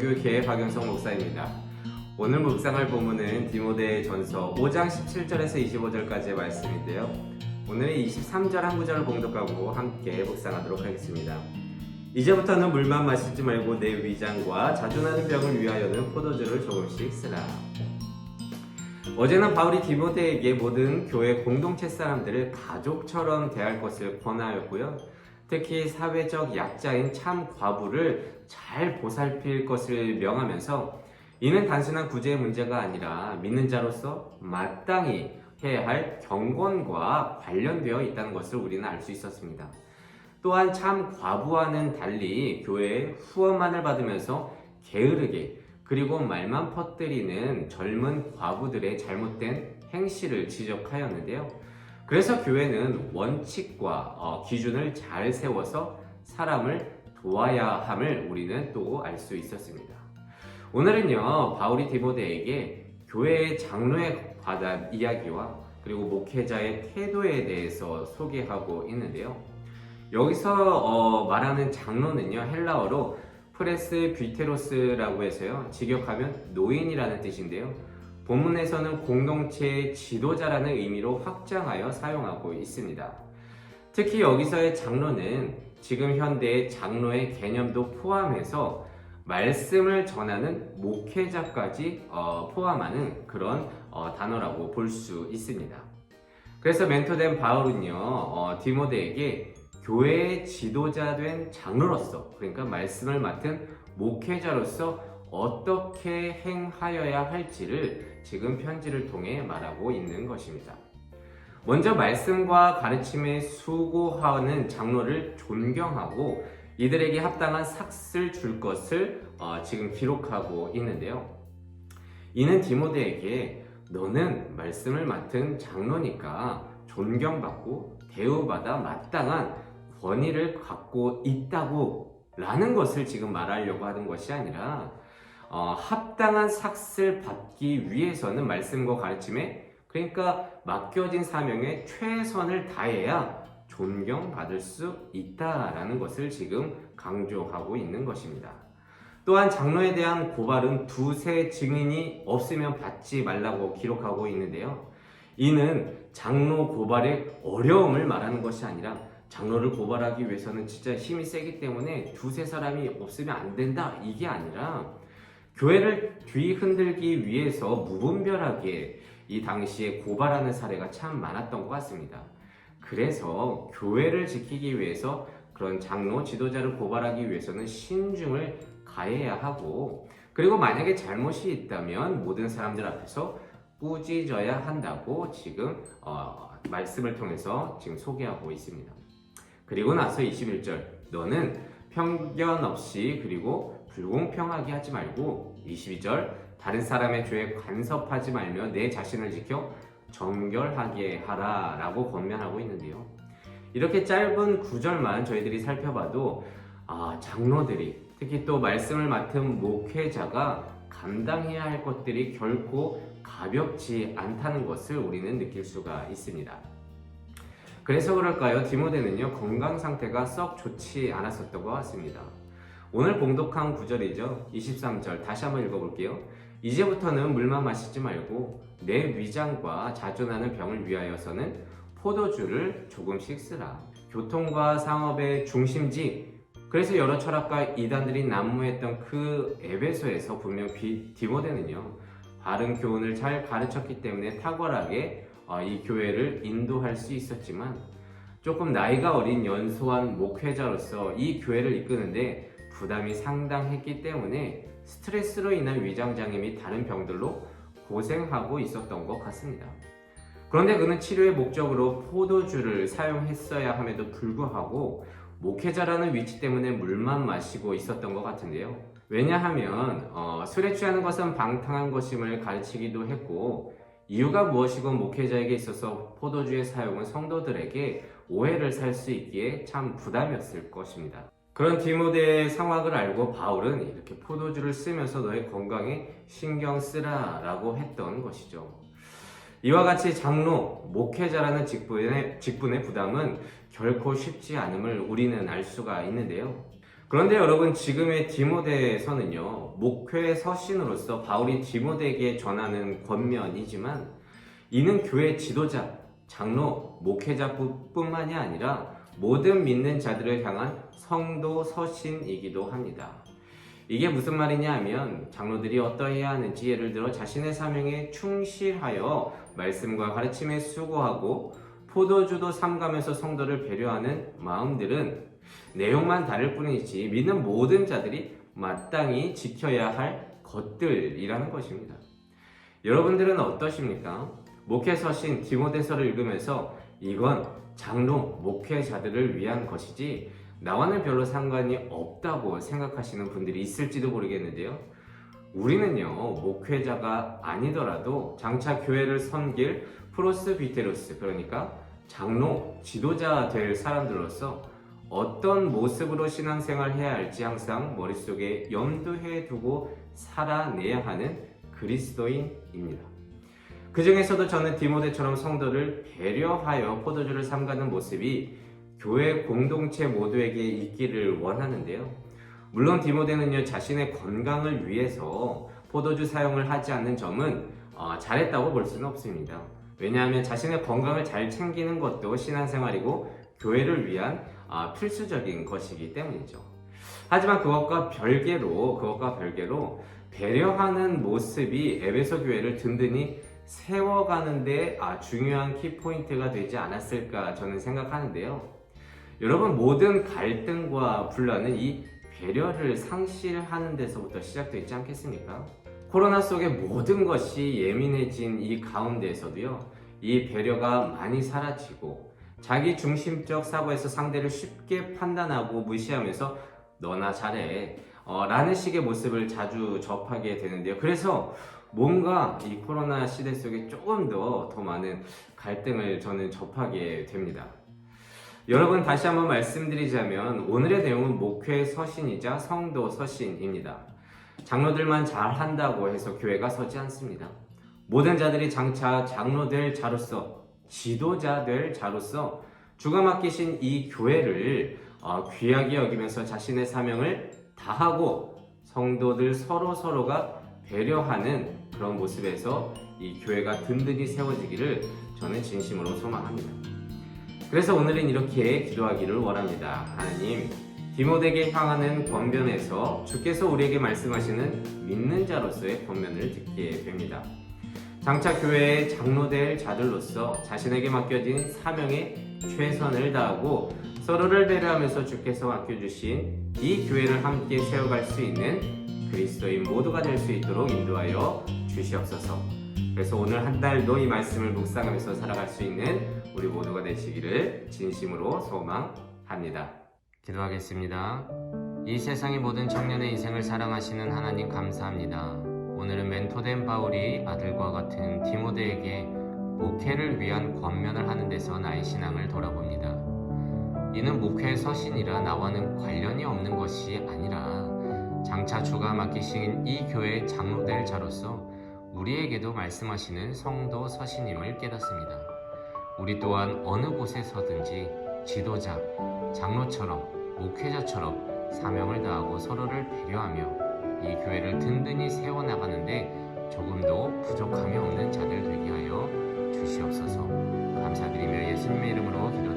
선교교회 박영성 목사입니다. 오늘 묵상할 본문은 디모데전서 5장 17절에서 25절까지의 말씀인데요. 오늘은 23절 한 구절을 봉독하고 함께 묵상하도록 하겠습니다. 이제부터는 물만 마시지 말고 내 위장과 자주 나는 병을 위하여는 포도주를 조금씩 쓰라. 어제는 바울이 디모데에게 모든 교회 공동체 사람들을 가족처럼 대할 것을 권하였고요. 특히 사회적 약자인 참 과부를 잘 보살필 것을 명하면서 이는 단순한 구제의 문제가 아니라 믿는 자로서 마땅히 해야 할 경건과 관련되어 있다는 것을 우리는 알 수 있었습니다. 또한 참 과부와는 달리 교회의 후원만을 받으면서 게으르게 그리고 말만 퍼뜨리는 젊은 과부들의 잘못된 행실을 지적하였는데요. 그래서 교회는 원칙과 기준을 잘 세워서 사람을 도와야 함을 우리는 또 알 수 있었습니다. 오늘은요, 바울이 디모데에게 교회의 장로에 관한 이야기와 그리고 목회자의 태도에 대해서 소개하고 있는데요. 여기서 말하는 장로는요, 헬라어로 프레스비테로스라고 해서요, 직역하면 노인이라는 뜻인데요. 본문에서는 공동체의 지도자라는 의미로 확장하여 사용하고 있습니다. 특히 여기서의 장로는 지금 현대의 장로의 개념도 포함해서 말씀을 전하는 목회자까지 포함하는 그런 단어라고 볼 수 있습니다. 그래서 멘토된 바울은요, 디모데에게 교회의 지도자 된 장로로서, 그러니까 말씀을 맡은 목회자로서 어떻게 행하여야 할지를 지금 편지를 통해 말하고 있는 것입니다. 먼저 말씀과 가르침에 수고하는 장로를 존경하고 이들에게 합당한 삭을 줄 것을 지금 기록하고 있는데요. 이는 디모데에게 너는 말씀을 맡은 장로니까 존경받고 대우받아 마땅한 권위를 갖고 있다고 라는 것을 지금 말하려고 하는 것이 아니라 합당한 삭을 받기 위해서는 말씀과 가르침에, 그러니까 맡겨진 사명에 최선을 다해야 존경받을 수 있다라는 것을 지금 강조하고 있는 것입니다. 또한 장로에 대한 고발은 두세 증인이 없으면 받지 말라고 기록하고 있는데요. 이는 장로 고발의 어려움을 말하는 것이 아니라 장로를 고발하기 위해서는 진짜 힘이 세기 때문에 두세 사람이 없으면 안 된다, 이게 아니라 교회를 뒤흔들기 위해서 무분별하게 이 당시에 고발하는 사례가 참 많았던 것 같습니다. 그래서 교회를 지키기 위해서 그런 장로, 지도자를 고발하기 위해서는 신중을 가해야 하고, 그리고 만약에 잘못이 있다면 모든 사람들 앞에서 꾸짖어야 한다고 지금 말씀을 통해서 지금 소개하고 있습니다. 그리고 나서 21절, 너는 편견 없이 그리고 불공평하게 하지 말고, 22절, 다른 사람의 죄에 간섭하지 말며 내 자신을 지켜 정결하게 하라 라고 권면하고 있는데요. 이렇게 짧은 구절만 저희들이 살펴봐도 장로들이, 특히 또 말씀을 맡은 목회자가 감당해야 할 것들이 결코 가볍지 않다는 것을 우리는 느낄 수가 있습니다. 그래서 그럴까요? 디모데는요, 건강 상태가 썩 좋지 않았었던 것 같습니다. 오늘 봉독한 구절이죠. 23절 다시 한번 읽어볼게요. 이제부터는 물만 마시지 말고 내 위장과 자주 나는 병을 위하여서는 포도주를 조금씩 쓰라. 교통과 상업의 중심지, 그래서 여러 철학가 이단들이 난무했던 그 에베소에서 분명 디모데는요, 바른 교훈을 잘 가르쳤기 때문에 탁월하게 이 교회를 인도할 수 있었지만, 조금 나이가 어린 연소한 목회자로서 이 교회를 이끄는데 부담이 상당했기 때문에 스트레스로 인한 위장장애 및 다른 병들로 고생하고 있었던 것 같습니다. 그런데 그는 치료의 목적으로 포도주를 사용했어야 함에도 불구하고 목회자라는 위치 때문에 물만 마시고 있었던 것 같은데요. 왜냐하면 술에 취하는 것은 방탕한 것임을 가르치기도 했고, 이유가 무엇이건 목회자에게 있어서 포도주의 사용은 성도들에게 오해를 살 수 있기에 참 부담이었을 것입니다. 그런 디모데의 상황을 알고 바울은 이렇게 포도주를 쓰면서 너의 건강에 신경 쓰라 라고 했던 것이죠. 이와 같이 장로, 목회자라는 직분의 부담은 결코 쉽지 않음을 우리는 알 수가 있는데요. 그런데 여러분, 지금의 디모데에서는요, 목회 서신으로서 바울이 디모데에게 전하는 권면이지만 이는 교회 지도자, 장로, 목회자뿐만이 아니라 모든 믿는 자들을 향한 성도 서신이기도 합니다. 이게 무슨 말이냐 하면 장로들이 어떠해야 하는지, 예를 들어 자신의 사명에 충실하여 말씀과 가르침에 수고하고 포도주도 삼가면서 성도를 배려하는 마음들은 내용만 다를 뿐이지 믿는 모든 자들이 마땅히 지켜야 할 것들이라는 것입니다. 여러분들은 어떠십니까? 목회서신 디모데서를 읽으면서 이건 장로, 목회자들을 위한 것이지 나와는 별로 상관이 없다고 생각하시는 분들이 있을지도 모르겠는데요. 우리는요, 목회자가 아니더라도 장차 교회를 섬길 프로스비테로스, 그러니까 장로, 지도자 될 사람들로서 어떤 모습으로 신앙생활 해야 할지 항상 머릿속에 염두해 두고 살아내야 하는 그리스도인입니다. 그 중에서도 저는 디모데처럼 성도를 배려하여 포도주를 삼가는 모습이 교회 공동체 모두에게 있기를 원하는데요. 물론 디모데는요, 자신의 건강을 위해서 포도주 사용을 하지 않는 점은 잘했다고 볼 수는 없습니다. 왜냐하면 자신의 건강을 잘 챙기는 것도 신앙생활이고 교회를 위한 필수적인 것이기 때문이죠. 하지만 그것과 별개로 배려하는 모습이 에베소 교회를 든든히 세워가는 데 중요한 키포인트가 되지 않았을까 저는 생각하는데요. 여러분, 모든 갈등과 분란은 이 배려를 상실하는 데서부터 시작되어 있지 않겠습니까? 코로나 속에 모든 것이 예민해진 이 가운데에서도요, 이 배려가 많이 사라지고 자기 중심적 사고에서 상대를 쉽게 판단하고 무시하면서 너나 잘해 라는 식의 모습을 자주 접하게 되는데요. 그래서 뭔가 이 코로나 시대 속에 조금 더 많은 갈등을 저는 접하게 됩니다. 여러분, 다시 한번 말씀드리자면 오늘의 내용은 목회 서신이자 성도 서신입니다. 장로들만 잘한다고 해서 교회가 서지 않습니다. 모든 자들이 장차 장로 될 자로서, 지도자 될 자로서 주가 맡기신 이 교회를 귀하게 여기면서 자신의 사명을 다하고 성도들 서로가 배려하는 그런 모습에서 이 교회가 든든히 세워지기를 저는 진심으로 소망합니다. 그래서 오늘은 이렇게 기도하기를 원합니다. 하나님, 디모데에게 향하는 권면에서 주께서 우리에게 말씀하시는 믿는 자로서의 권면을 듣게 됩니다. 장차 교회의 장로될 자들로서 자신에게 맡겨진 사명에 최선을 다하고 서로를 배려하면서 주께서 맡겨주신 이 교회를 함께 세워갈 수 있는 그리스도인 모두가 될 수 있도록 인도하여 주시옵소서. 그래서 오늘 한 달도 이 말씀을 묵상하면서 살아갈 수 있는 우리 모두가 되시기를 진심으로 소망합니다. 기도하겠습니다. 이 세상의 모든 청년의 인생을 사랑하시는 하나님, 감사합니다. 오늘은 멘토된 바울이 아들과 같은 디모데에게 목회를 위한 권면을 하는 데서 나의 신앙을 돌아봅니다. 이는 목회의 서신이라 나와는 관련이 없는 것이 아니라 장차 주가 맡기신 이 교회의 장로될 자로서 우리에게도 말씀하시는 성도 서신임을 깨닫습니다. 우리 또한 어느 곳에 서든지 지도자, 장로처럼, 목회자처럼 사명을 다하고 서로를 배려하며 이 교회를 든든히 세워나가는데 조금도 부족함이 없는 자들 되게 하여 주시옵소서. 감사드리며 예수님의 이름으로 기도드립니다.